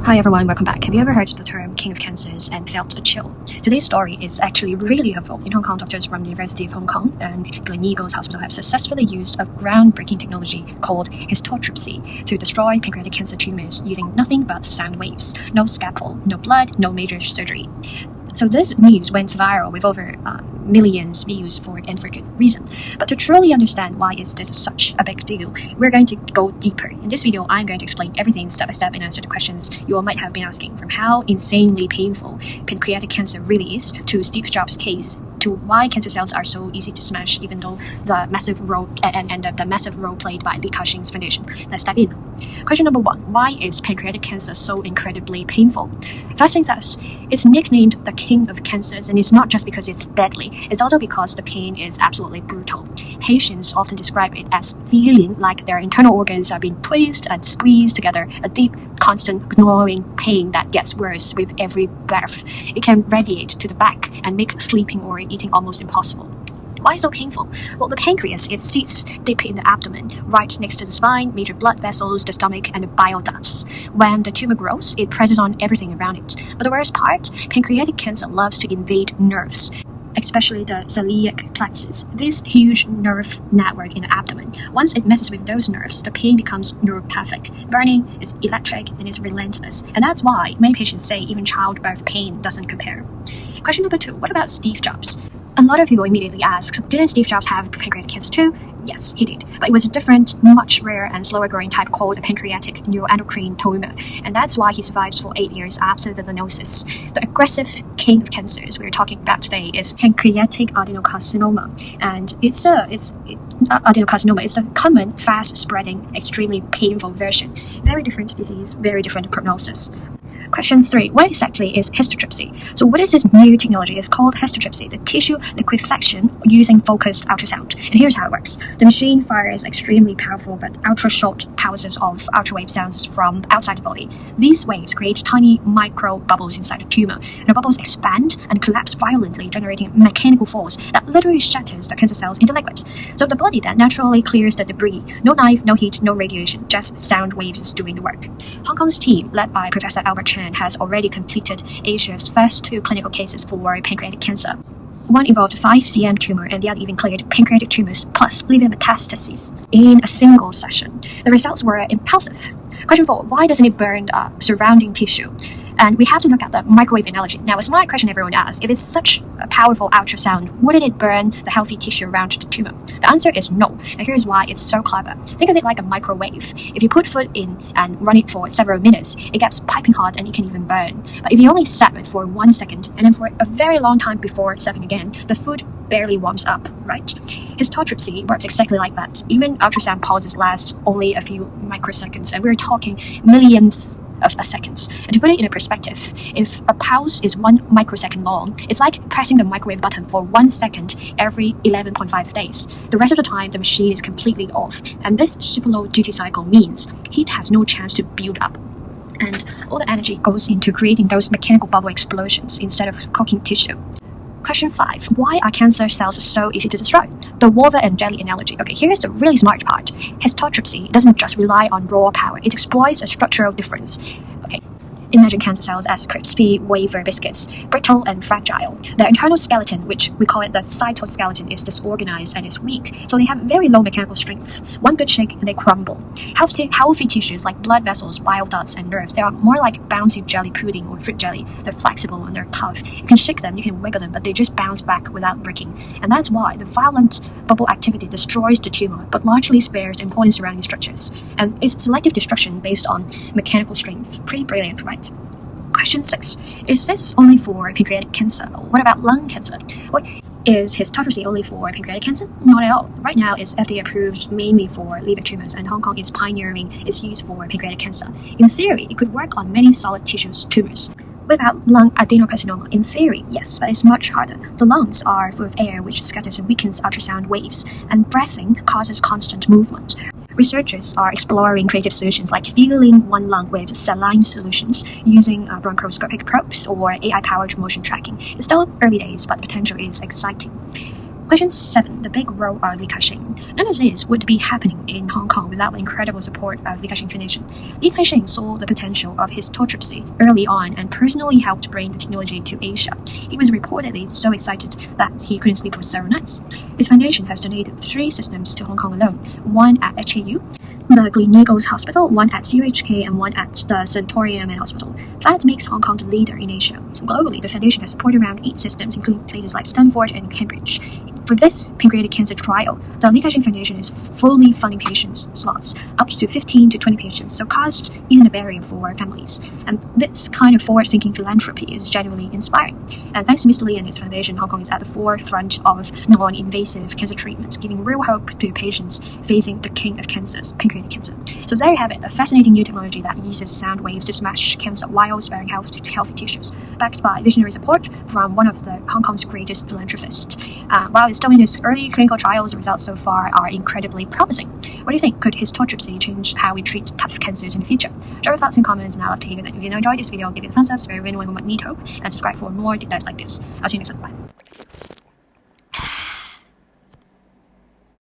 Hi everyone, welcome back. Have you ever heard the term King of Cancers and felt a chill? Today's story is actually really helpful. In Hong Kong, doctors from the University of Hong Kong and Gleneagles Hospital have successfully used a groundbreaking technology called histotripsy to destroy pancreatic cancer tumors using nothing but sound waves. No scalpel, no blood, no major surgery. So this news went viral with over millions views and for good reason. But to truly understand why is this such a big deal, we're going to go deeper. In this video, I'm going to explain everything step by step and answer the questions you all might have been asking, from how insanely painful pancreatic cancer really is to Steve Jobs' case, to why cancer cells are so easy to smash, even though the massive role the massive role played by Li Ka-shing's foundation. Let's dive in. Question number 1: why is pancreatic cancer so incredibly painful? First thing first, it's nicknamed the King of Cancers, and it's not just because it's deadly. It's also because the pain is absolutely brutal. Patients often describe it as feeling like their internal organs are being twisted and squeezed together, a deep, constant, gnawing pain that gets worse with every breath. It can radiate to the back and make sleeping or eating almost impossible. Why so painful? Well, the pancreas, it sits deep in the abdomen, right next to the spine, major blood vessels, the stomach, and the bile ducts. When the tumor grows, it presses on everything around it. But the worst part, pancreatic cancer loves to invade nerves, especially the celiac plexus, this huge nerve network in the abdomen. Once it messes with those nerves, the pain becomes neuropathic. Burning is electric and it's relentless. And that's why many patients say even childbirth pain doesn't compare. Question number 2, what about Steve Jobs? A lot of people immediately ask, didn't Steve Jobs have pancreatic cancer too? Yes, he did. But it was a different, much rarer and slower growing type called a pancreatic neuroendocrine tumor. And that's why he survived for 8 years after the diagnosis. The aggressive king of cancers we're talking about today is pancreatic adenocarcinoma. And adenocarcinoma is the common, fast-spreading, extremely painful version. Very different disease, very different prognosis. Question 3, what exactly is histotripsy? So what is this new technology? It's called histotripsy, the tissue liquefaction using focused ultrasound. And here's how it works. The machine fires extremely powerful but ultra-short pulses of ultrawave sounds from outside the body. These waves create tiny micro bubbles inside the tumor. And the bubbles expand and collapse violently, generating mechanical force that literally shatters the cancer cells into liquid. So the body then naturally clears the debris. No knife, no heat, no radiation, just sound waves doing the work. Hong Kong's team, led by Professor Albert Chen, has already completed Asia's first 2 clinical cases for pancreatic cancer. One involved a 5 cm tumor and the other even cleared pancreatic tumors plus liver metastases in a single session. The results were impulsive. Question 4, why doesn't it burn surrounding tissue? And we have to look at the microwave analogy. Now, a smart question everyone asks, if it's such a powerful ultrasound, wouldn't it burn the healthy tissue around the tumor? The answer is no, and here's why it's so clever. Think of it like a microwave. If you put food in and run it for several minutes, it gets piping hot and it can even burn. But if you only serve it for 1 second, and then for a very long time before serving again, the food barely warms up, right? Histotripsy works exactly like that. Even ultrasound pauses last only a few microseconds, and we're talking millions of seconds. And to put it in a perspective, if a pulse is 1 microsecond long, it's like pressing the microwave button for 1 second every 11.5 days. The rest of the time, the machine is completely off. And this super low duty cycle means heat has no chance to build up. And all the energy goes into creating those mechanical bubble explosions instead of cooking tissue. Question 5, why are cancer cells so easy to destroy? The water and jelly analogy. Okay, here's the really smart part. Histotripsy doesn't just rely on raw power, it exploits a structural difference. Okay, imagine cancer cells as crispy wafer biscuits, brittle and fragile. Their internal skeleton, which we call it the cytoskeleton, is disorganized and is weak, so they have very low mechanical strength. One good shake and they crumble. Healthy tissues like blood vessels, bile ducts, and nerves, they are more like bouncy jelly pudding or fruit jelly. They're flexible and they're tough. You can shake them, you can wiggle them, but they just bounce back without breaking. And that's why the violent bubble activity destroys the tumor, but largely spares important surrounding structures. And it's selective destruction based on mechanical strength. Pretty brilliant, right? Question 6. Is this only for pancreatic cancer? What about lung cancer? What is histotripsy only for pancreatic cancer? Not at all. Right now, it's FDA approved mainly for liver tumors, and Hong Kong is pioneering its use for pancreatic cancer. In theory, it could work on many solid tissue tumors. What about lung adenocarcinoma? In theory, yes, but it's much harder. The lungs are full of air, which scatters and weakens ultrasound waves, and breathing causes constant movement. Researchers are exploring creative solutions like filling one lung with saline solutions using bronchoscopic probes or AI-powered motion tracking. It's still early days, but the potential is exciting. Question 7. The big role of Li Ka-shing. None of this would be happening in Hong Kong without the incredible support of Li Ka-shing Foundation. Li Ka-shing saw the potential of histotripsy early on and personally helped bring the technology to Asia. He was reportedly so excited that he couldn't sleep for several nights. His foundation has donated 3 systems to Hong Kong alone, one at HAU, the Gleneagles Hospital, one at CUHK, and one at the Centurion Hospital. That makes Hong Kong the leader in Asia. Globally, the foundation has supported around 8 systems, including places like Stanford and Cambridge. For this pancreatic cancer trial, the Li Ka-shing Foundation is fully funding patients' slots, up to 15 to 20 patients, so cost isn't a barrier for families. And this kind of forward-thinking philanthropy is genuinely inspiring. And thanks to Mr. Li and his foundation, Hong Kong is at the forefront of non-invasive cancer treatment, giving real hope to patients facing the king of cancers, pancreatic cancer. So there you have it, a fascinating new technology that uses sound waves to smash cancer while sparing healthy tissues, backed by visionary support from one of the Hong Kong's greatest philanthropists. While it's still in its early clinical trials, the results so far are incredibly promising. What do you think? Could histotripsy change how we treat tough cancers in the future? Drop your thoughts in comments, and I'd love to hear that. If you enjoyed this video, give it a thumbs up, it's very win-win with Magneto, and subscribe for more deep dives like this. I'll see you next time. Bye.